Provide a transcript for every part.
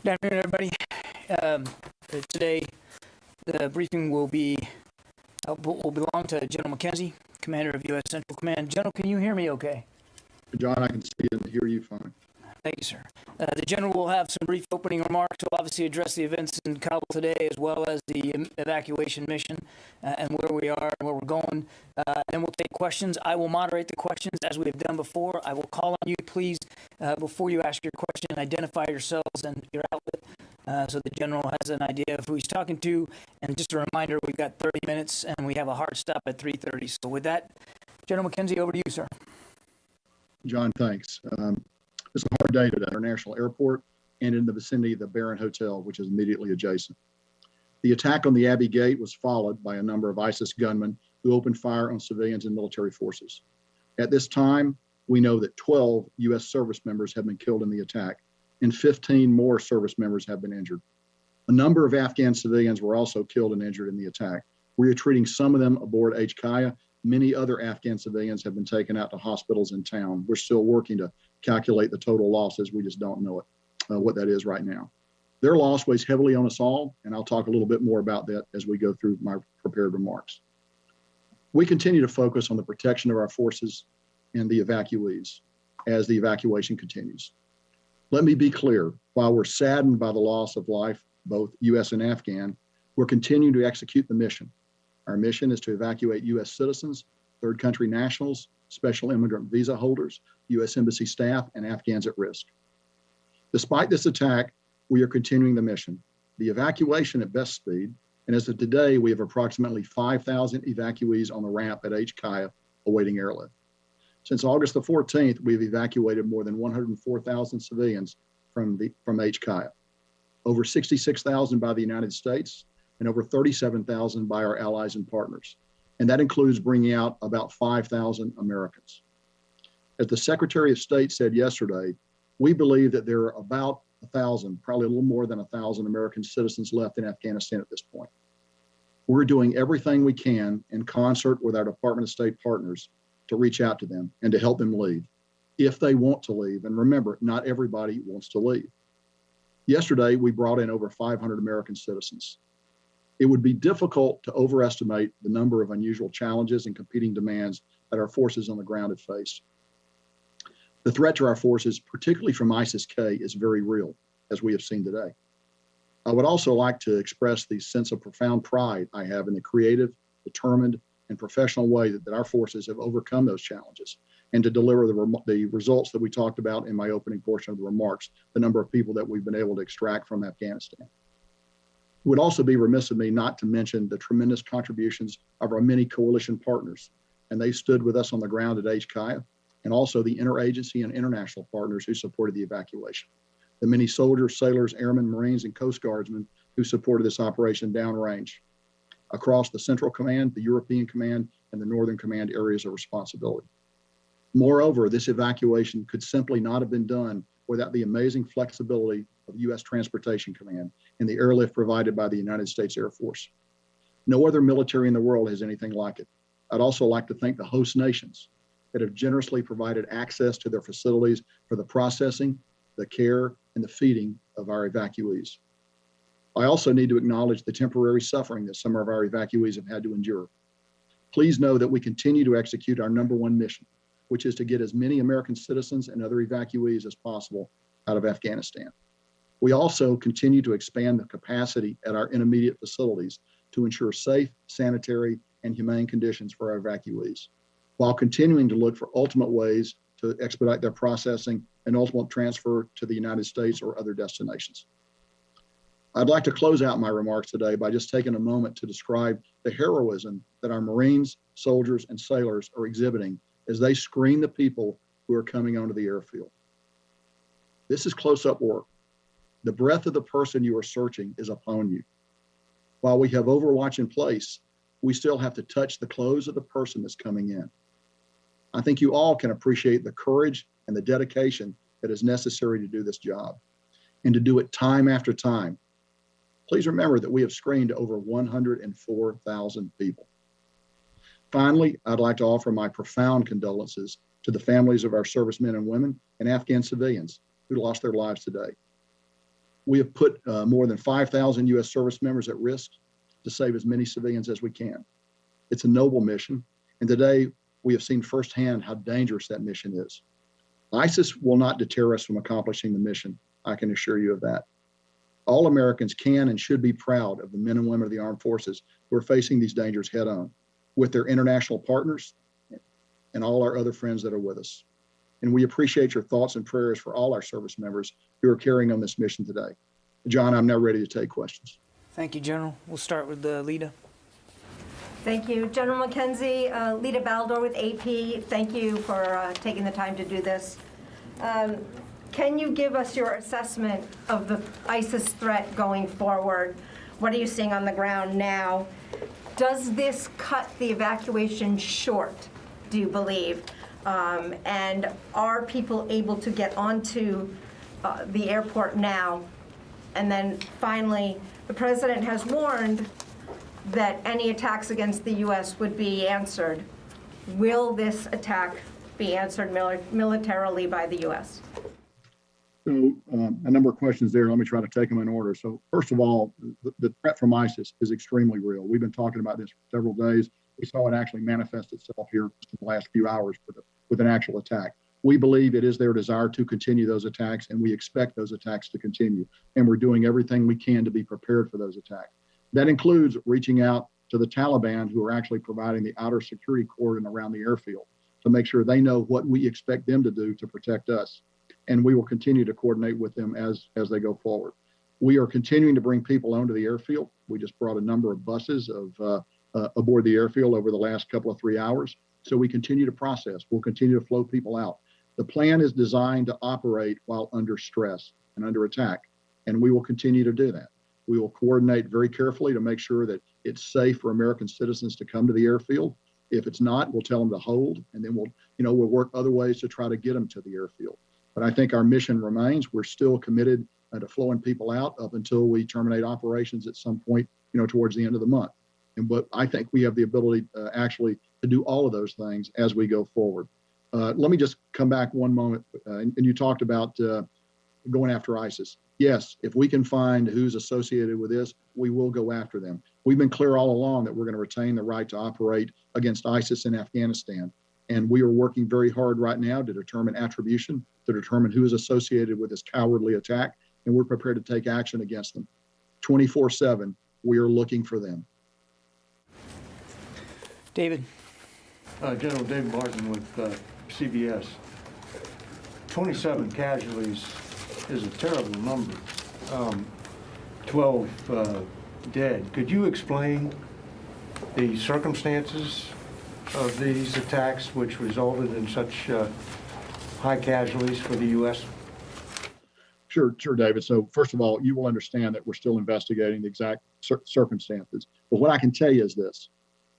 Good afternoon, everybody. Today, the briefing will belong to General McKenzie, Commander of U.S Central Command. General, can you hear me okay? John, I can see and hear you fine. Thank you, sir. The General will have some brief opening remarks. He'll obviously address the events in Kabul today, as well as the evacuation mission and where we are and where we're going. Then we'll take questions. I will moderate the questions as we have done before. I will call on you, please, before you ask your question, identify yourselves and your outlet so the General has an idea of who he's talking to. And just a reminder, we've got 30 minutes and we have a hard stop at 3:30. So with that, General McKenzie, over to you, sir. John, thanks. It's a hard day today at our national airport and in the vicinity of the Barron Hotel, which is immediately adjacent. The attack on the Abbey Gate was followed by a number of ISIS gunmen who opened fire on civilians and military forces. At this time, we know that 12 U.S. service members have been killed in the attack, and 15 more service members have been injured. A number of Afghan civilians were also killed and injured in the attack. We are treating some of them aboard H-Kaya. Many other Afghan civilians have been taken out to hospitals in town. We're still working to calculate the total losses. We just don't know what that is right now. Their loss weighs heavily on us all, and I'll talk a little bit more about that as we go through my prepared remarks. We continue to focus on the protection of our forces and the evacuees as the evacuation continues. Let me be clear, while we're saddened by the loss of life, both U.S. and Afghan, we're continuing to execute the mission. Our mission is to evacuate U.S. citizens, third country nationals, special immigrant visa holders, U.S. Embassy staff, and Afghans at risk. Despite this attack, we are continuing the mission. The evacuation at best speed, and as of today, we have approximately 5,000 evacuees on the ramp at H-Kaya awaiting airlift. Since August the 14th, we've evacuated more than 104,000 civilians from H-Kaya, over 66,000 by the United States, and over 37,000 by our allies and partners. And that includes bringing out about 5,000 Americans. As the Secretary of State said yesterday, we believe that there are about 1,000, probably a little more than 1,000 American citizens left in Afghanistan at this point. We're doing everything we can in concert with our Department of State partners to reach out to them and to help them leave, if they want to leave. And remember, not everybody wants to leave. Yesterday, we brought in over 500 American citizens. It would be difficult to overestimate the number of unusual challenges and competing demands that our forces on the ground have faced. The threat to our forces, particularly from ISIS-K, is very real, as we have seen today. I would also like to express the sense of profound pride I have in the creative, determined, and professional way that our forces have overcome those challenges and to deliver the results that we talked about in my opening portion of the remarks, the number of people that we've been able to extract from Afghanistan. It would also be remiss of me not to mention the tremendous contributions of our many coalition partners, and they stood with us on the ground at H-Kaya, and also the interagency and international partners who supported the evacuation. The many soldiers, sailors, airmen, Marines, and Coast Guardsmen who supported this operation downrange across the Central Command, the European Command, and the Northern Command areas of responsibility. Moreover, this evacuation could simply not have been done without the amazing flexibility of U.S. Transportation Command and the airlift provided by the United States Air Force. No other military in the world has anything like it. I'd also like to thank the host nations that have generously provided access to their facilities for the processing, the care, and the feeding of our evacuees. I also need to acknowledge the temporary suffering that some of our evacuees have had to endure. Please know that we continue to execute our number one mission, which is to get as many American citizens and other evacuees as possible out of Afghanistan. We also continue to expand the capacity at our intermediate facilities to ensure safe, sanitary, and humane conditions for our evacuees, while continuing to look for ultimate ways to expedite their processing and ultimate transfer to the United States or other destinations. I'd like to close out my remarks today by just taking a moment to describe the heroism that our Marines, soldiers, and sailors are exhibiting as they screen the people who are coming onto the airfield. This is close-up work. The breath of the person you are searching is upon you. While we have overwatch in place, we still have to touch the clothes of the person that's coming in. I think you all can appreciate the courage and the dedication that is necessary to do this job and to do it time after time. Please remember that we have screened over 104,000 people. Finally, I'd like to offer my profound condolences to the families of our servicemen and women and Afghan civilians who lost their lives today. We have put more than 5,000 U.S. service members at risk to save as many civilians as we can. It's a noble mission, and today we have seen firsthand how dangerous that mission is. ISIS will not deter us from accomplishing the mission, I can assure you of that. All Americans can and should be proud of the men and women of the armed forces who are facing these dangers head on, with their international partners and all our other friends that are with us. And we appreciate your thoughts and prayers for all our service members who are carrying on this mission today. John, I'm now ready to take questions. Thank you, General. We'll start with Lita. Thank you. General McKenzie, Lita Baldor with AP, thank you for taking the time to do this. Can you give us your assessment of the ISIS threat going forward? What are you seeing on the ground now? Does this cut the evacuation short, do you believe? And are people able to get onto the airport now? And then finally, the president has warned that any attacks against the U.S. would be answered. Will this attack be answered militarily by the U.S.? So a number of questions there. Let me try to take them in order. So first of all, the threat from ISIS is extremely real. We've been talking about this for several days. We saw it actually manifest itself here in the last few hours with an actual attack. We believe it is their desire to continue those attacks, and we expect those attacks to continue. And we're doing everything we can to be prepared for those attacks. That includes reaching out to the Taliban, who are actually providing the outer security cordon around the airfield to make sure they know what we expect them to do to protect us. And we will continue to coordinate with them as they go forward. We are continuing to bring people onto the airfield. We just brought a number of buses aboard the airfield over the last couple of 3 hours. So we continue to process. We'll continue to flow people out. The plan is designed to operate while under stress and under attack, and we will continue to do that. We will coordinate very carefully to make sure that it's safe for American citizens to come to the airfield. If it's not, we'll tell them to hold, and then we'll work other ways to try to get them to the airfield. But I think our mission remains. We're still committed to flowing people out up until we terminate operations at some point, towards the end of the month. But I think we have the ability actually to do all of those things as we go forward. Let me just come back one moment. And you talked about going after ISIS. Yes, if we can find who's associated with this, we will go after them. We've been clear all along that we're going to retain the right to operate against ISIS in Afghanistan. And we are working very hard right now to determine attribution, to determine who is associated with this cowardly attack, and we're prepared to take action against them. 24/7, we are looking for them. David. General David Martin with CBS. 27 casualties is a terrible number. 12 dead. Could you explain the circumstances of these attacks which resulted in such high casualties for the U.S.? Sure, David. So first of all, you will understand that we're still investigating the exact circumstances. But what I can tell you is this.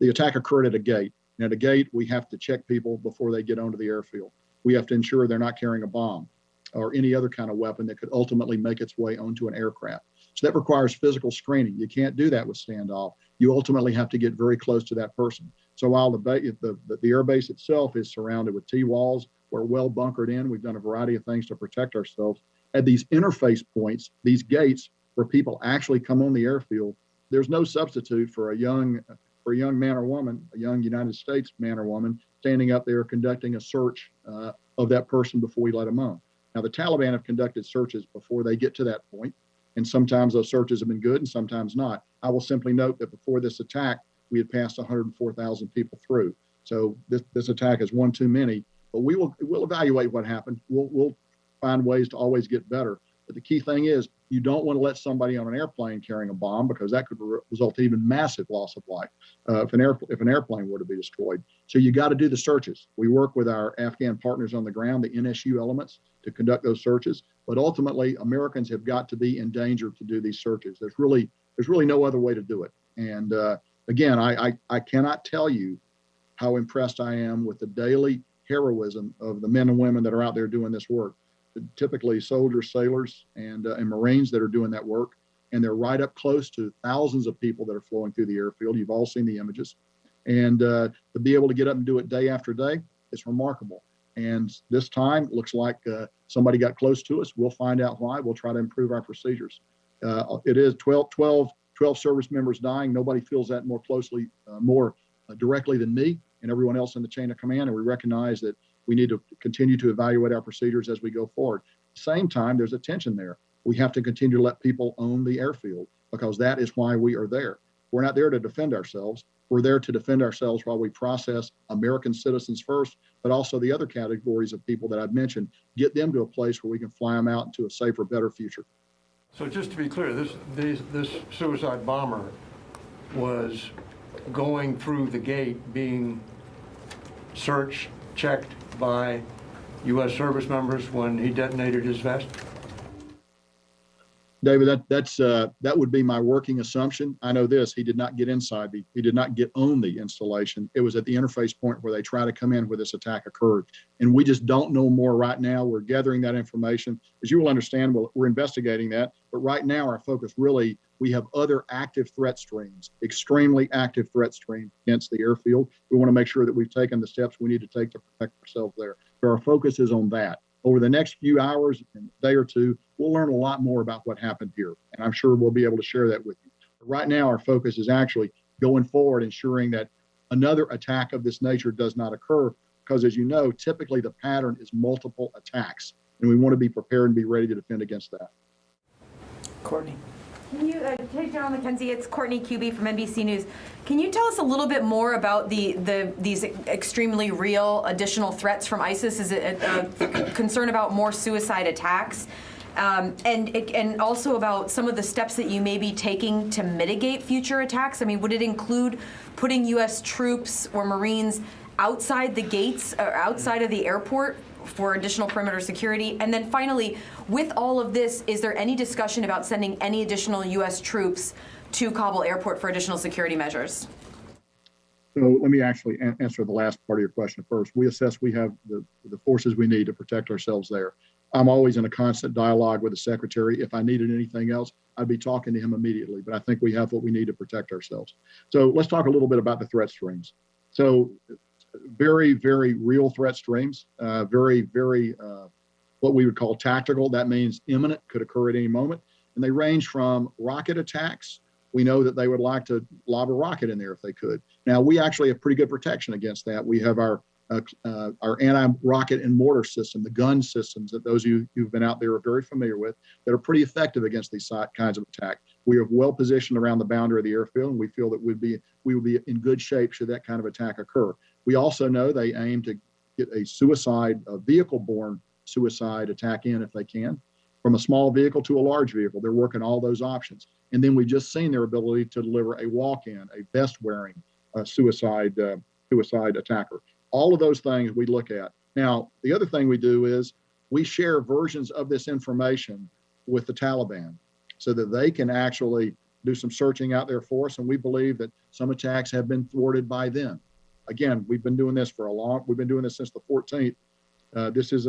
The attack occurred at a gate. And at a gate, we have to check people before they get onto the airfield. We have to ensure they're not carrying a bomb or any other kind of weapon that could ultimately make its way onto an aircraft. So that requires physical screening. You can't do that with standoff. You ultimately have to get very close to that person. So while the air base itself is surrounded with T-walls, we're well bunkered in. We've done a variety of things to protect ourselves. At these interface points, these gates where people actually come on the airfield, there's no substitute for a young man or woman, a young United States man or woman, standing up there conducting a search of that person before we let them on. Now, the Taliban have conducted searches before they get to that point, and sometimes those searches have been good and sometimes not. I will simply note that before this attack, we had passed 104,000 people through. So this attack is one too many, but we'll evaluate what happened. We'll find ways to always get better. But the key thing is you don't want to let somebody on an airplane carrying a bomb, because that could result in even massive loss of life if an airplane were to be destroyed. So you got to do the searches. We work with our Afghan partners on the ground, the NSU elements, to conduct those searches. But ultimately, Americans have got to be in danger to do these searches. There's really no other way to do it. And again, I cannot tell you how impressed I am with the daily heroism of the men and women that are out there doing this work. Typically soldiers, sailors, and Marines that are doing that work. And they're right up close to thousands of people that are flowing through the airfield. You've all seen the images. And to be able to get up and do it day after day, it's remarkable. And this time, it looks like Somebody got close to us. We'll find out why. We'll try to improve our procedures. It is 12 service members dying. Nobody feels that more closely, more directly than me and everyone else in the chain of command. And we recognize that we need to continue to evaluate our procedures as we go forward. At the same time, there's a tension there. We have to continue to let people own the airfield because that is why we are there. We're not there to defend ourselves. We're there to defend ourselves while we process American citizens first, but also the other categories of people that I've mentioned, get them to a place where we can fly them out into a safer, better future. So just to be clear, this suicide bomber was going through the gate, being searched, checked by U.S. service members when he detonated his vest? David, that would be my working assumption. I know this, he did not get inside he did not get on the installation. It was at the interface point where they try to come in where this attack occurred. And we just don't know more right now. We're gathering that information. As you will understand, we're investigating that. But right now, our focus really, we have other active threat streams, extremely active threat streams against the airfield. We want to make sure that we've taken the steps we need to take to protect ourselves there. So our focus is on that. Over the next few hours and a day or two, we'll learn a lot more about what happened here. And I'm sure we'll be able to share that with you. But right now, our focus is actually going forward, ensuring that another attack of this nature does not occur. Because as you know, typically the pattern is multiple attacks. And we want to be prepared and be ready to defend against that. Courtney. Can you, hey, General McKenzie, it's Courtney Kuby from NBC News. Can you tell us a little bit more about these extremely real additional threats from ISIS? Is it a concern about more suicide attacks? And also about some of the steps that you may be taking to mitigate future attacks? I mean, would it include putting U.S. troops or Marines outside the gates or outside of the airport for additional perimeter security? And then finally, with all of this, is there any discussion about sending any additional U.S. troops to Kabul airport for additional security measures? So let me actually answer the last part of your question first. We assess we have the forces we need to protect ourselves there. I'm always in a constant dialogue with the secretary. If I needed anything else, I'd be talking to him immediately, but I think we have what we need to protect ourselves. So let's talk a little bit about the threat streams. So very, very real threat streams, very, very what we would call tactical. That means imminent, could occur at any moment. And they range from rocket attacks. We know that they would like to lob a rocket in there if they could. Now, we actually have pretty good protection against that. We have our anti-rocket and mortar system, the gun systems that those of you who've been out there are very familiar with, that are pretty effective against these kinds of attack. We are well positioned around the boundary of the airfield, and we feel that we would be in good shape should that kind of attack occur. We also know they aim to get a vehicle-borne suicide attack in if they can, from a small vehicle to a large vehicle. They're working all those options. And then we've just seen their ability to deliver a walk-in, a vest-wearing suicide attacker. All of those things we look at. Now, the other thing we do is we share versions of this information with the Taliban so that they can actually do some searching out there for us. And we believe that some attacks have been thwarted by them. Again, we've been doing this we've been doing this since the 14th. This is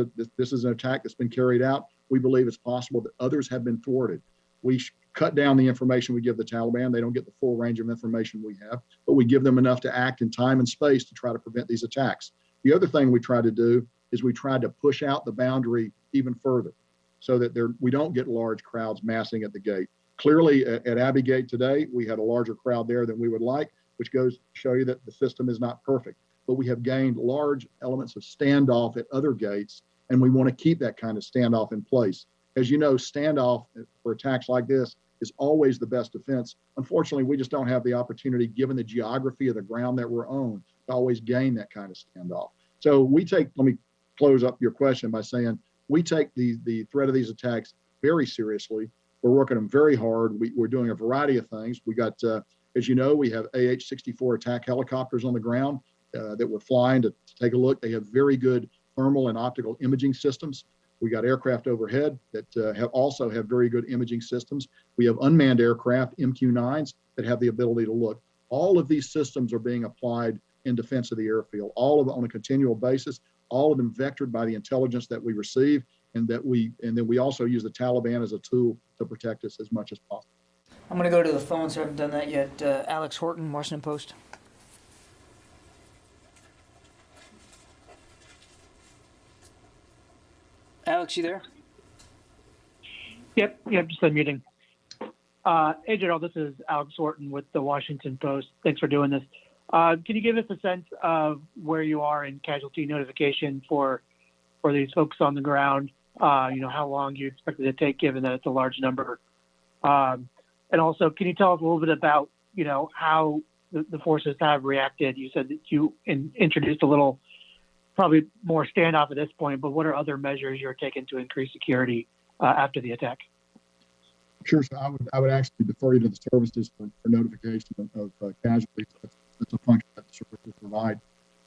an attack that's been carried out. We believe it's possible that others have been thwarted. We cut down the information we give the Taliban. They don't get the full range of information we have, but we give them enough to act in time and space to try to prevent these attacks. The other thing we try to do is we try to push out the boundary even further so that we don't get large crowds massing at the gate. Clearly at Abbey Gate today, we had a larger crowd there than we would like, which goes to show you that the system is not perfect. But we have gained large elements of standoff at other gates, and we want to keep that kind of standoff in place. As you know, standoff for attacks like this is always the best defense. Unfortunately, we just don't have the opportunity, given the geography of the ground that we're on, to always gain that kind of standoff. So let me close up your question by saying, we take the threat of these attacks very seriously. We're working them very hard. We're doing a variety of things. We got, as you know, we have AH-64 attack helicopters on the ground that we're flying to take a look. They have very good thermal and optical imaging systems. We got aircraft overhead that also have very good imaging systems. We have unmanned aircraft, MQ-9s, that have the ability to look. All of these systems are being applied in defense of the airfield, all of them on a continual basis, all of them vectored by the intelligence that we receive, and then we also use the Taliban as a tool to protect us as much as possible. I'm going to go to the phone, so I haven't done that yet. Alex Horton, Washington Post. Alex, Alex, you there? Yep, just unmuting. Hey, General, this is Alex Orton with the Washington Post. Thanks for doing this. Can you give us a sense of where you are in casualty notification for these folks on the ground? How long you expect it to take, given that it's a large number? And also, can you tell us a little bit about, how the forces have reacted? You said that you introduced a little, probably more standoff at this point, but what are other measures you're taking to increase security after the attack? Sure. So I would actually defer you to the services for notification of casualties. That's a function that the services provide.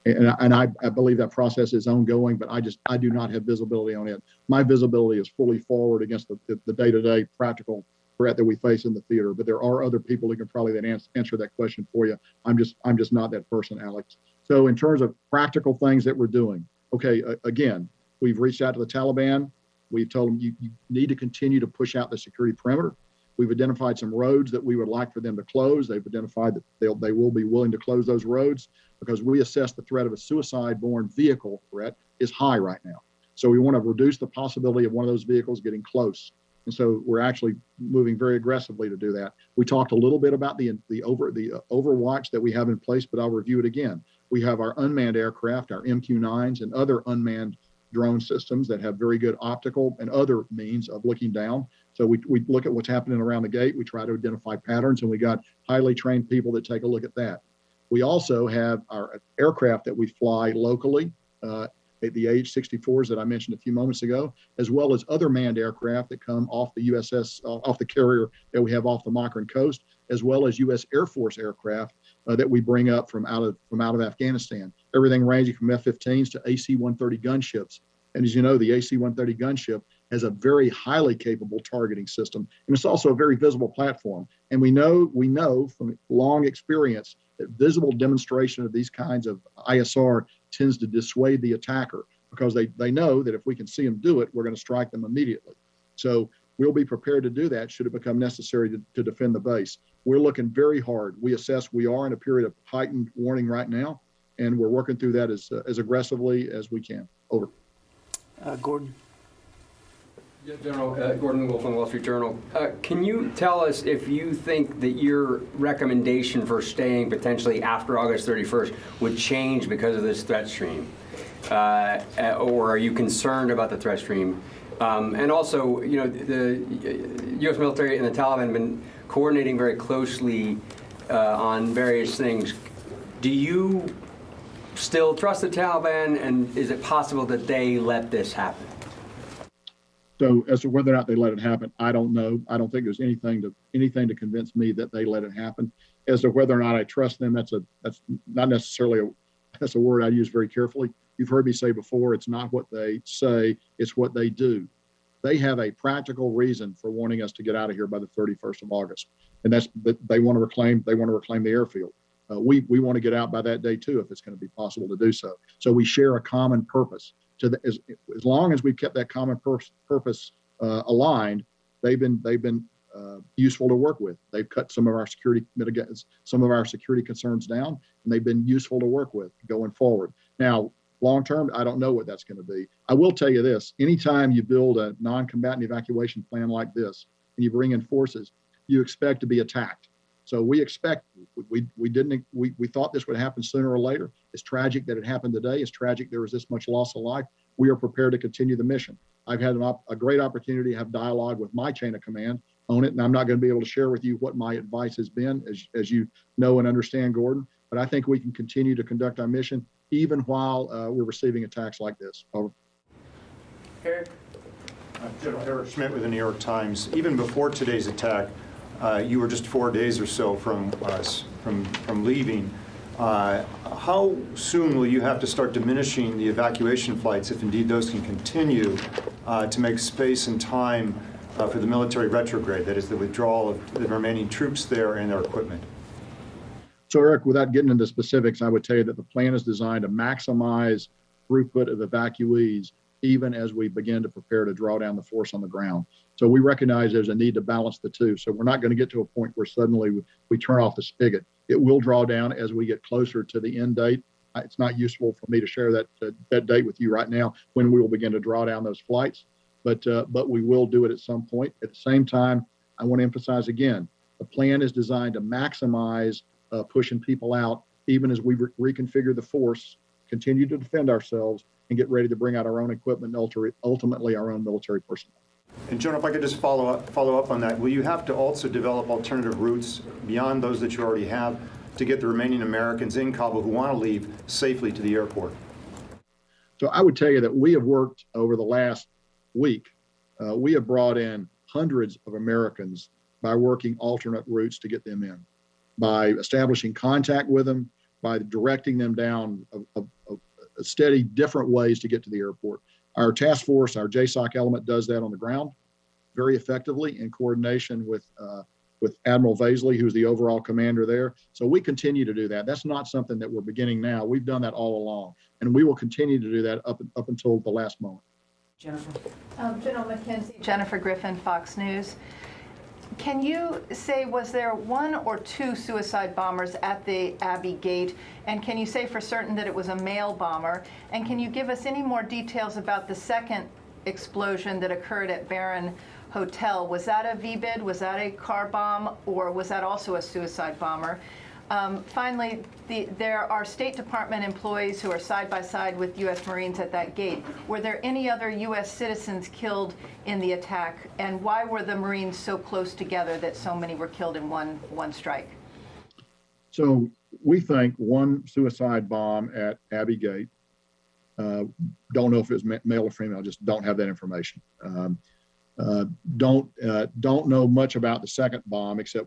And I believe that process is ongoing, but I do not have visibility on it. My visibility is fully forward against the day-to-day practical threat that we face in the theater. But there are other people who can probably then answer that question for you. I'm just not that person, Alex. So in terms of practical things that we're doing, okay, again, we've reached out to the Taliban. We've told them you need to continue to push out the security perimeter. We've identified some roads that we would like for them to close. They've identified that they will be willing to close those roads because we assess the threat of a suicide-borne vehicle threat is high right now. So we want to reduce the possibility of one of those vehicles getting close. And so we're actually moving very aggressively to do that. We talked a little bit about the overwatch that we have in place, but I'll review it again. We have our unmanned aircraft, our MQ-9s, and other unmanned drone systems that have very good optical and other means of looking down. So we look at what's happening around the gate. We try to identify patterns, and we got highly trained people that take a look at that. We also have our aircraft that we fly locally, the AH-64s that I mentioned a few moments ago, as well as other manned aircraft that come off the USS, off the carrier that we have off the Makran coast, as well as U.S. Air Force aircraft that we bring up from out of Afghanistan. Everything ranging from F-15s to AC-130 gunships. And as you know, the AC-130 gunship has a very highly capable targeting system, and it's also a very visible platform. And we know from long experience that visible demonstration of these kinds of ISR tends to dissuade the attacker because they know that if we can see them do it, we're going to strike them immediately. So we'll be prepared to do that should it become necessary to defend the base. We're looking very hard. We assess we are in a period of heightened warning right now, and we're working through that as aggressively as we can. Over. Gordon. Yeah, General, Gordon Wolf from Wall Street Journal. Can you tell us if you think that your recommendation for staying potentially after August 31st would change because of this threat stream? Or are you concerned about the threat stream? And also, the U.S. military and the Taliban have been coordinating very closely on various things. Do you still trust the Taliban, and is it possible that they let this happen? So as to whether or not they let it happen, I don't know. I don't think there's anything to convince me that they let it happen. As to whether or not I trust them, that's not necessarily that's a word I use very carefully. You've heard me say before, it's not what they say, it's what they do. They have a practical reason for wanting us to get out of here by the 31st of August, and that's that they want to reclaim the airfield. We want to get out by that day too, if it's going to be possible to do so. So we share a common purpose. As long as we've kept that common purpose aligned, they've been useful to work with. They've cut some of our security concerns down, and they've been useful to work with going forward. Now, long term, I don't know what that's going to be. I will tell you this: anytime you build a non-combatant evacuation plan like this, and you bring in forces, you expect to be attacked. So we thought this would happen sooner or later. It's tragic that it happened today. It's tragic there was this much loss of life. We are prepared to continue the mission. I've had a great opportunity to have dialogue with my chain of command on it, and I'm not going to be able to share with you what my advice has been, as you know and understand, Gordon. But I think we can continue to conduct our mission even while we're receiving attacks like this. Over. Eric. General Eric Schmidt with the New York Times. Even before today's attack, you were just 4 days or so from leaving. How soon will you have to start diminishing the evacuation flights, if indeed those can continue, to make space and time for the military retrograde, that is the withdrawal of the remaining troops there and their equipment? So Eric, without getting into specifics, I would tell you that the plan is designed to maximize throughput of evacuees even as we begin to prepare to draw down the force on the ground. So we recognize there's a need to balance the two. So we're not going to get to a point where suddenly we turn off the spigot. It will draw down as we get closer to the end date. It's not useful for me to share that date with you right now when we will begin to draw down those flights. but we will do it at some point. At the same time, I want to emphasize again, the plan is designed to maximize pushing people out, even as we reconfigure the force, continue to defend ourselves, and get ready to bring out our own equipment and ultimately our own military personnel. And General, if I could just follow up on that, will you have to also develop alternative routes beyond those that you already have to get the remaining Americans in Kabul who want to leave safely to the airport? So I would tell you that we have worked over the last week. We have brought in hundreds of Americans by working alternate routes to get them in, by establishing contact with them, by directing them down a steady different ways to get to the airport. Our task force, our JSOC element, does that on the ground very effectively in coordination with Admiral Vaisley, who's the overall commander there. So we continue to do that. That's not something that we're beginning now. We've done that all along, and we will continue to do that up until the last moment. Jennifer? General McKenzie. Jennifer Griffin, Fox News. Can you say, was there one or two suicide bombers at the Abbey Gate? And can you say for certain that it was a male bomber? And can you give us any more details about the second explosion that occurred at Barron Hotel? Was that a VBIED? Was that a car bomb? Or was that also a suicide bomber? Finally, there are State Department employees who are side by side with U.S. Marines at that gate. Were there any other U.S. citizens killed in the attack? And why were the Marines so close together that so many were killed in one strike? So we think one suicide bomb at Abbey Gate. Don't know if it was male or female. Just don't have that information. Don't know much about the second bomb except